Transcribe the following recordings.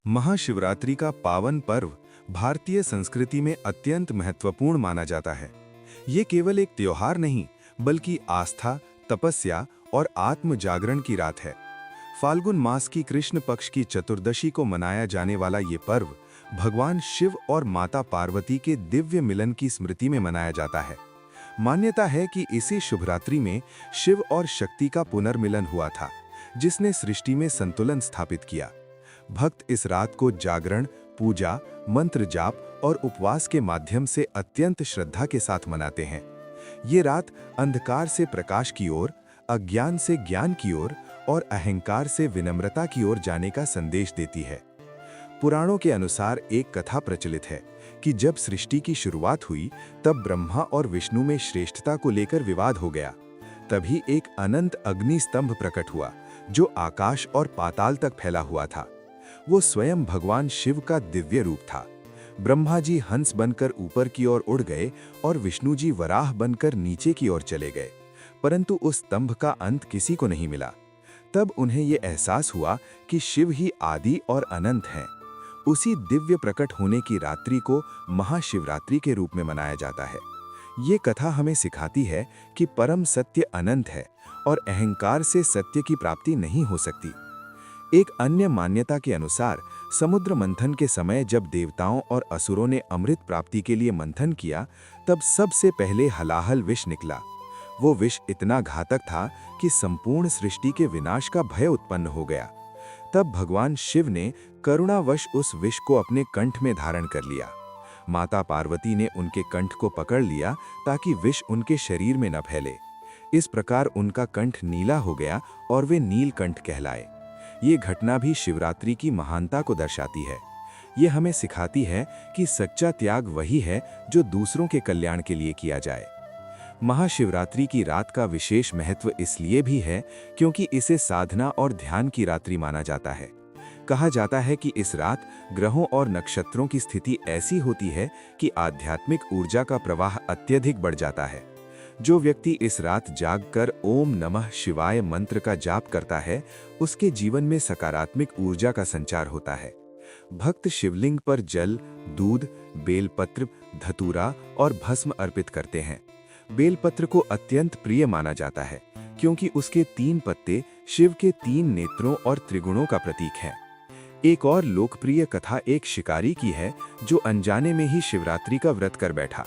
महाशिवरात्रि का पावन पर्व भारतीय संस्कृति में अत्यंत महत्वपूर्ण माना जाता है। ये केवल एक त्योहार नहीं, बल्कि आस्था, तपस्या और आत्म जागरण की रात है। फाल्गुन मास की कृष्ण पक्ष की चतुर्दशी को मनाया जाने वाला ये पर्व भगवान शिव और माता पार्वती के दिव्य मिलन की स्मृति में मनाया जाता है। मान्यता है कि इसी शुभरात्रि में शिव और शक्ति का पुनर्मिलन हुआ था, जिसने सृष्टि में संतुलन स्थापित किया। भक्त इस रात को जागरण, पूजा, मंत्र जाप और उपवास के माध्यम से अत्यंत श्रद्धा के साथ मनाते हैं। ये रात अंधकार से प्रकाश की ओर, अज्ञान से ज्ञान की ओर और अहंकार से विनम्रता की ओर जाने का संदेश देती है। पुराणों के अनुसार एक कथा प्रचलित है कि जब सृष्टि की शुरुआत हुई, तब ब्रह्मा और विष्णु में श्रेष्ठता को लेकर विवाद हो गया। तभी एक अनंत अग्नि स्तंभ प्रकट हुआ, जो आकाश और पाताल तक फैला हुआ था। वो स्वयं भगवान शिव का दिव्य रूप था। ब्रह्मा जी हंस बनकर ऊपर की ओर उड़ गए और विष्णु जी वराह बनकर नीचे की ओर चले गए, परंतु उस स्तंभ का अंत किसी को नहीं मिला। तब उन्हें ये एहसास हुआ कि शिव ही आदि और अनंत हैं। उसी दिव्य प्रकट होने की रात्रि को महाशिवरात्रि के रूप में मनाया जाता है। ये कथा हमें सिखाती है कि परम सत्य अनंत है और अहंकार से सत्य की प्राप्ति नहीं हो सकती। एक अन्य मान्यता के अनुसार समुद्र मंथन के समय जब देवताओं और असुरों ने अमृत प्राप्ति के लिए मंथन किया, तब सबसे पहले हलाहल विष निकला। वो विष इतना घातक था कि संपूर्ण सृष्टि के विनाश का भय उत्पन्न हो गया। तब भगवान शिव ने करुणावश उस विष को अपने कंठ में धारण कर लिया। माता पार्वती ने उनके कंठ को पकड़ लिया ताकि विष उनके शरीर में न फैले। इस प्रकार उनका कंठ नीला हो गया और वे नीलकंठ कहलाए। ये घटना भी शिवरात्रि की महानता को दर्शाती है। ये हमें सिखाती है कि सच्चा त्याग वही है जो दूसरों के कल्याण के लिए किया जाए। महाशिवरात्रि की रात का विशेष महत्व इसलिए भी है क्योंकि इसे साधना और ध्यान की रात्रि माना जाता है। कहा जाता है कि इस रात ग्रहों और नक्षत्रों की स्थिति ऐसी होती है कि आध्यात्मिक ऊर्जा का प्रवाह अत्यधिक बढ़ जाता है। जो व्यक्ति इस रात जागकर ओम नमः शिवाय मंत्र का जाप करता है, उसके जीवन में सकारात्मक ऊर्जा का संचार होता है। भक्त शिवलिंग पर जल, दूध, बेलपत्र, धतूरा और भस्म अर्पित करते हैं। बेलपत्र को अत्यंत प्रिय माना जाता है क्योंकि उसके 3 पत्ते शिव के 3 नेत्रों और त्रिगुणों का प्रतीक हैं। एक और लोकप्रिय कथा एक शिकारी की है जो अनजाने में ही शिवरात्रि का व्रत कर बैठा।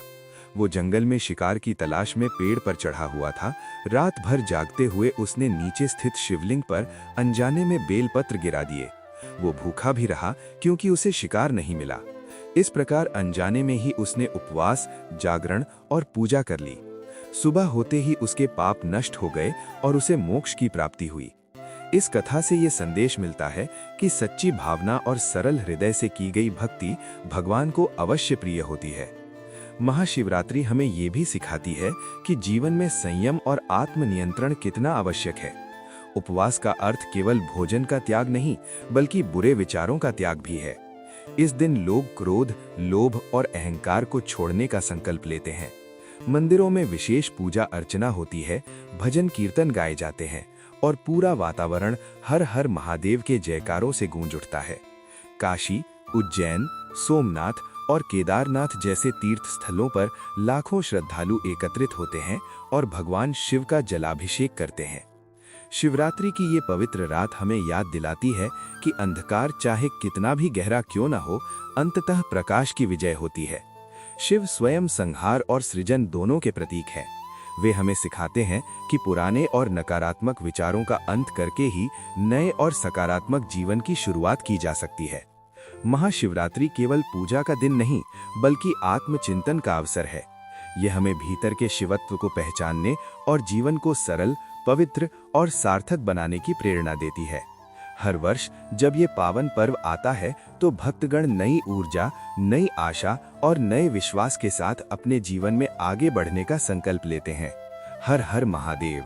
वो जंगल में शिकार की तलाश में पेड़ पर चढ़ा हुआ था। रात भर जागते हुए उसने नीचे स्थित शिवलिंग पर अनजाने में बेलपत्र गिरा दिए। वो भूखा भी रहा क्योंकि उसे शिकार नहीं मिला। इस प्रकार अनजाने में ही उसने उपवास, जागरण और पूजा कर ली। सुबह होते ही उसके पाप नष्ट हो गए और उसे मोक्ष की प्राप्ति हुई। इस कथा से ये संदेश मिलता है कि सच्ची भावना और सरल हृदय से की गई भक्ति भगवान को अवश्य प्रिय होती है। महाशिवरात्रि हमें ये भी सिखाती है कि जीवन में संयम और आत्मनियंत्रण कितना आवश्यक है। उपवास का अर्थ केवल भोजन का त्याग नहीं, बल्कि बुरे विचारों का त्याग भी है। इस दिन लोग क्रोध, लोभ और अहंकार को छोड़ने का संकल्प लेते हैं। मंदिरों में विशेष पूजा अर्चना होती है, भजन कीर्तन गाए जाते हैं और पूरा वातावरण हर हर महादेव के जयकारों से गूंज उठता है। काशी, उज्जैन, सोमनाथ और केदारनाथ जैसे तीर्थ स्थलों पर लाखों श्रद्धालु एकत्रित होते हैं और भगवान शिव का जलाभिषेक करते हैं। शिवरात्रि की ये पवित्र रात हमें याद दिलाती है कि अंधकार चाहे कितना भी गहरा क्यों न हो, अंततः प्रकाश की विजय होती है। शिव स्वयं संहार और सृजन दोनों के प्रतीक हैं। वे हमें सिखाते हैं कि पुराने और नकारात्मक विचारों का अंत करके ही नए और सकारात्मक जीवन की शुरुआत की जा सकती है। महाशिवरात्रि केवल पूजा का दिन नहीं, बल्कि आत्मचिंतन का अवसर है। यह हमें भीतर के शिवत्व को पहचानने और जीवन को सरल, पवित्र और सार्थक बनाने की प्रेरणा देती है। हर वर्ष जब ये पावन पर्व आता है, तो भक्तगण नई ऊर्जा, नई आशा और नए विश्वास के साथ अपने जीवन में आगे बढ़ने का संकल्प लेते हैं। हर हर महादेव।